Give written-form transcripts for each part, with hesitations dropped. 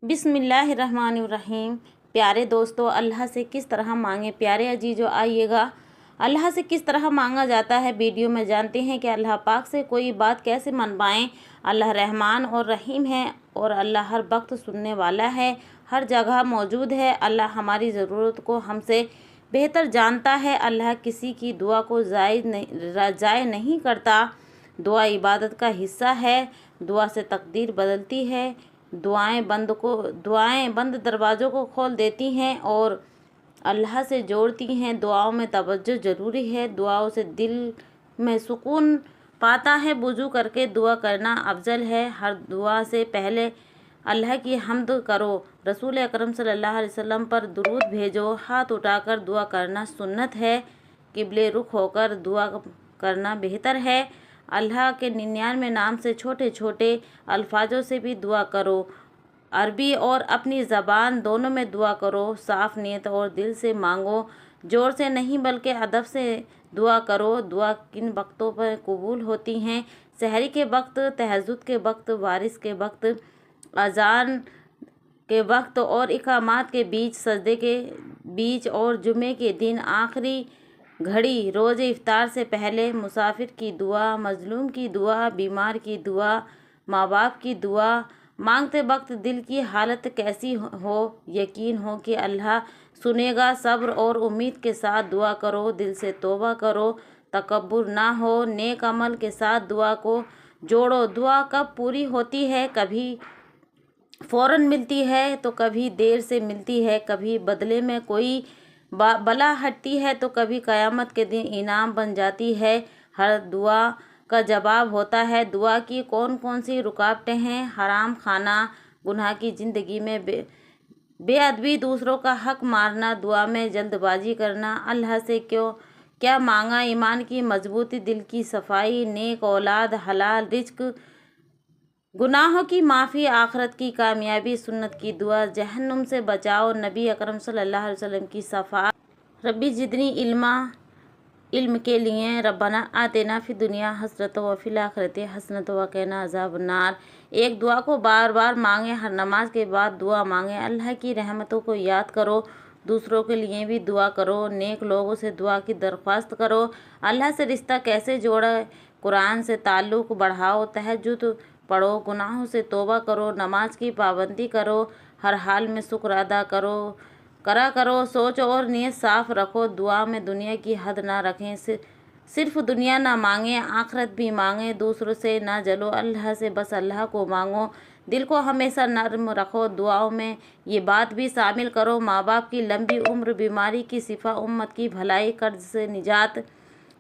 बिस्मिल्लाहिर्रहमानिर्रहीम। प्यारे दोस्तों, अल्लाह से किस तरह मांगे। प्यारे अजीजों, आइएगा अल्लाह से किस तरह मांगा जाता है वीडियो में जानते हैं कि अल्लाह पाक से कोई बात कैसे मनवाएं। अल्लाह रहमान और रहीम है और अल्लाह हर वक्त सुनने वाला है, हर जगह मौजूद है। अल्लाह हमारी ज़रूरत को हमसे बेहतर जानता है। अल्लाह किसी की दुआ को ज़ाय नहीं करता। दुआ इबादत का हिस्सा है। दुआ से तकदीर बदलती है। दुआएं बंद दरवाज़ों को खोल देती हैं और अल्लाह से जोड़ती हैं। दुआओं में तवज्जो ज़रूरी है। दुआओं से दिल में सुकून पाता है। वुज़ू करके दुआ करना अफजल है। हर दुआ से पहले अल्लाह की हम्द करो। रसूल अकरम सल्लल्लाहु अलैहि वसल्लम पर दुरूद भेजो। हाथ उठाकर दुआ करना सुन्नत है। किबले रुख होकर दुआ करना बेहतर है। अल्लाह के 99 नाम से छोटे छोटे अल्फाजों से भी दुआ करो। अरबी और अपनी ज़बान दोनों में दुआ करो। साफ़ नीयत और दिल से मांगो। ज़ोर से नहीं बल्कि अदब से दुआ करो। दुआ किन वक्तों पर कबूल होती हैं? सहरी के वक्त, तहज्जुद के वक्त, बारिश के वक्त, अज़ान के वक्त और इकामात के बीच, सजदे के बीच और जुमे के दिन आखिरी घड़ी, रोज़े इफ्तार से पहले, मुसाफिर की दुआ, मजलूम की दुआ, बीमार की दुआ, माँ बाप की दुआ। मांगते वक्त दिल की हालत कैसी हो, यकीन हो कि अल्लाह सुनेगा। सब्र और उम्मीद के साथ दुआ करो। दिल से तौबा करो, तकब्बुर ना हो। नेक अमल के साथ दुआ को जोड़ो। दुआ कब पूरी होती है? कभी फ़ौरन मिलती है तो कभी देर से मिलती है। कभी बदले में कोई बला हटती है तो कभी क़यामत के दिन इनाम बन जाती है। हर दुआ का जवाब होता है। दुआ की कौन कौन सी रुकावटें हैं? हराम खाना, गुनाह की ज़िंदगी में बेअदबी, दूसरों का हक मारना, दुआ में जल्दबाजी करना, अल्लाह से क्या मांगा, ईमान की मजबूती, दिल की सफाई, नेक औलाद, हलाल रिज्क, गुनाहों की माफ़ी, आखिरत की कामयाबी, सुन्नत की दुआ, जहन्नुम से बचाओ, नबी अकरम सल्लल्लाहु अलैहि वसल्लम की शफ़ाअत। रब्बी ज़िदनी इल्मा, इल्म के लिए रब्बना आतिना फि दुनिया हसरत व फिल आखिरति हसनत व क़िना अज़ाबन्नार। एक दुआ को बार बार मांगे। हर नमाज के बाद दुआ मांगे। अल्लाह की रहमतों को याद करो। दूसरों के लिए भी दुआ करो। नेक लोगों से दुआ की दरख्वास्त करो। अल्लाह से रिश्ता कैसे जोड़े? कुरान से ताल्लुक़ बढ़ाओ। तहज्जुद पढ़ो। गुनाहों से तौबा करो। नमाज की पाबंदी करो। हर हाल में शुक्र अदा करो। सोच और नीयत साफ़ रखो। दुआ में दुनिया की हद ना रखें। सिर्फ दुनिया ना मांगे, आखिरत भी मांगे। दूसरों से ना जलो, अल्लाह से बस अल्लाह को मांगो। दिल को हमेशा नर्म रखो। दुआओं में ये बात भी शामिल करो। माँ बाप की लंबी उम्र, बीमारी की शिफा, उम्मत की भलाई, कर्ज से निजात,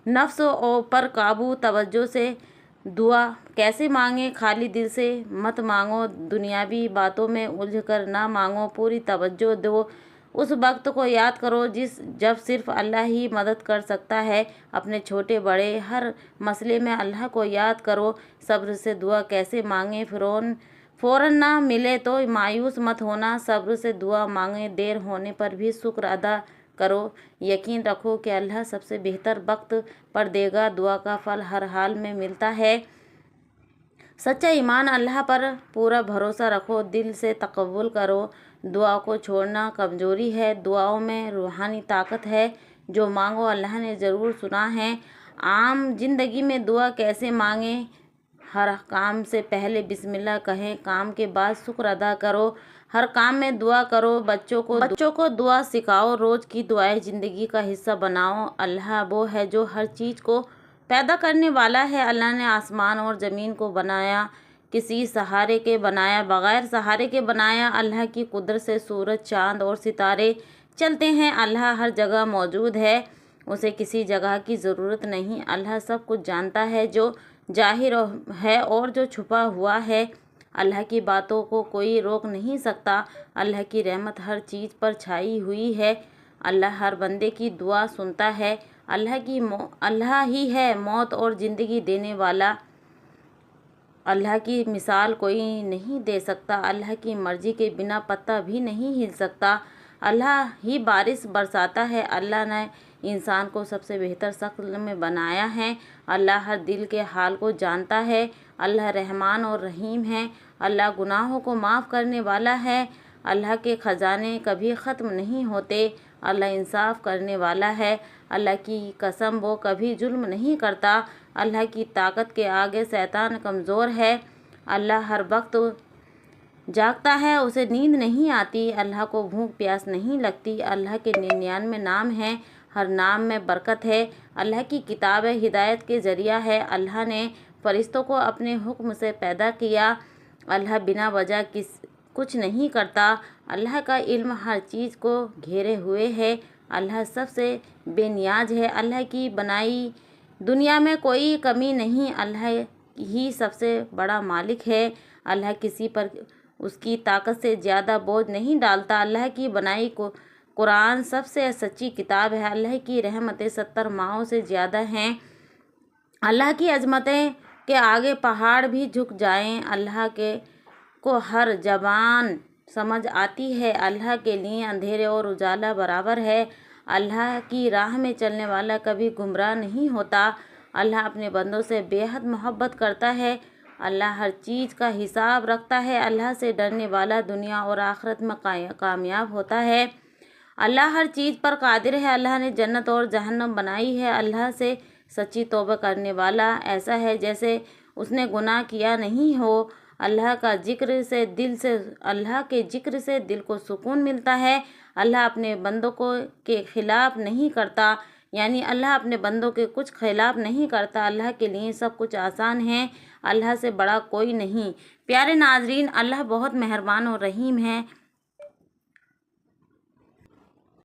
नफ्स पर काबू। तवज्जो से दुआ कैसे मांगे? खाली दिल से मत मांगो। दुनियावी बातों में उलझ कर ना मांगो। पूरी तवज्जो दो। उस वक्त को याद करो जब सिर्फ अल्लाह ही मदद कर सकता है। अपने छोटे बड़े हर मसले में अल्लाह को याद करो। सब्र से दुआ कैसे मांगे? फ़ौरन ना मिले तो मायूस मत होना। सब्र से दुआ मांगे। देर होने पर भी शुक्र अदा करो। यकीन रखो कि अल्लाह सबसे बेहतर वक्त पर देगा। दुआ का फल हर हाल में मिलता है। सच्चा ईमान, अल्लाह पर पूरा भरोसा रखो। दिल से तकब्बुल करो। दुआ को छोड़ना कमज़ोरी है। दुआओं में रूहानी ताकत है। जो मांगो अल्लाह ने ज़रूर सुना है। आम ज़िंदगी में दुआ कैसे मांगे? हर काम से पहले बिस्मिल्लाह कहें। काम के बाद शुक्र अदा करो। हर काम में दुआ करो। बच्चों को दुआ सिखाओ। रोज़ की दुआएं ज़िंदगी का हिस्सा बनाओ। अल्लाह वो है जो हर चीज़ को पैदा करने वाला है। अल्लाह ने आसमान और ज़मीन को बनाया, किसी सहारे के बनाया, बग़ैर सहारे के बनाया। अल्लाह की कुदरत से सूरज, चाँद और सितारे चलते हैं। अल्लाह हर जगह मौजूद है। उसे किसी जगह की ज़रूरत नहीं। अल्लाह सब कुछ जानता है, जो जाहिर है और जो छुपा हुआ है। अल्लाह की बातों को कोई रोक नहीं सकता। अल्लाह की रहमत हर चीज़ पर छाई हुई है। अल्लाह हर बंदे की दुआ सुनता है। अल्लाह ही है मौत और ज़िंदगी देने वाला। अल्लाह की मिसाल कोई नहीं दे सकता। अल्लाह की मर्ज़ी के बिना पत्ता भी नहीं हिल सकता। अल्लाह ही बारिश बरसाता है। अल्लाह ने इंसान को सबसे बेहतर शक्ल में बनाया है। अल्लाह हर दिल के हाल को जानता है। अल्लाह रहमान और रहीम है। اللہ گناہوں کو معاف کرنے والا ہے، اللہ کے خزانے کبھی ختم نہیں ہوتے، اللہ انصاف کرنے والا ہے، اللہ کی قسم وہ کبھی ظلم نہیں کرتا، اللہ کی طاقت کے آگے شیطان کمزور ہے، اللہ ہر وقت جاگتا ہے، اسے نیند نہیں آتی، اللہ کو بھوک پیاس نہیں لگتی، اللہ کے 99 نام ہیں، ہر نام میں برکت ہے، اللہ کی کتاب ہدایت کے ذریعہ ہے، اللہ نے فرشتوں کو اپنے حکم سے پیدا کیا، اللہ بنا وجہ کچھ نہیں کرتا، اللہ کا علم ہر چیز کو گھیرے ہوئے ہے، اللہ سب سے بے نیاز ہے، اللہ کی بنائی دنیا میں کوئی کمی نہیں، اللہ ہی سب سے بڑا مالک ہے، اللہ کسی پر اس کی طاقت سے زیادہ بوجھ نہیں ڈالتا، اللہ کی بنائی کو قرآن سب سے سچی کتاب ہے، اللہ کی رحمتیں 70 ماہوں سے زیادہ ہیں، اللہ کی عظمتیں کے آگے پہاڑ بھی جھک جائیں، اللہ کو ہر زبان سمجھ آتی ہے، اللہ کے لیے اندھیرے اور اجالا برابر ہے، اللہ کی راہ میں چلنے والا کبھی گمراہ نہیں ہوتا، اللہ اپنے بندوں سے بے حد محبت کرتا ہے، اللہ ہر چیز کا حساب رکھتا ہے، اللہ سے ڈرنے والا دنیا اور آخرت میں کامیاب ہوتا ہے، اللہ ہر چیز پر قادر ہے، اللہ نے جنت اور جہنم بنائی ہے، اللہ سے سچی توبہ کرنے والا ایسا ہے جیسے اس نے گناہ کیا نہیں ہو، اللہ کے ذکر سے دل کو سکون ملتا ہے، اللہ اپنے بندوں کے خلاف نہیں کرتا، یعنی اللہ اپنے بندوں کے کچھ خلاف نہیں کرتا، اللہ کے لیے سب کچھ آسان ہے، اللہ سے بڑا کوئی نہیں۔ پیارے ناظرین، اللہ بہت مہربان اور رحیم ہے۔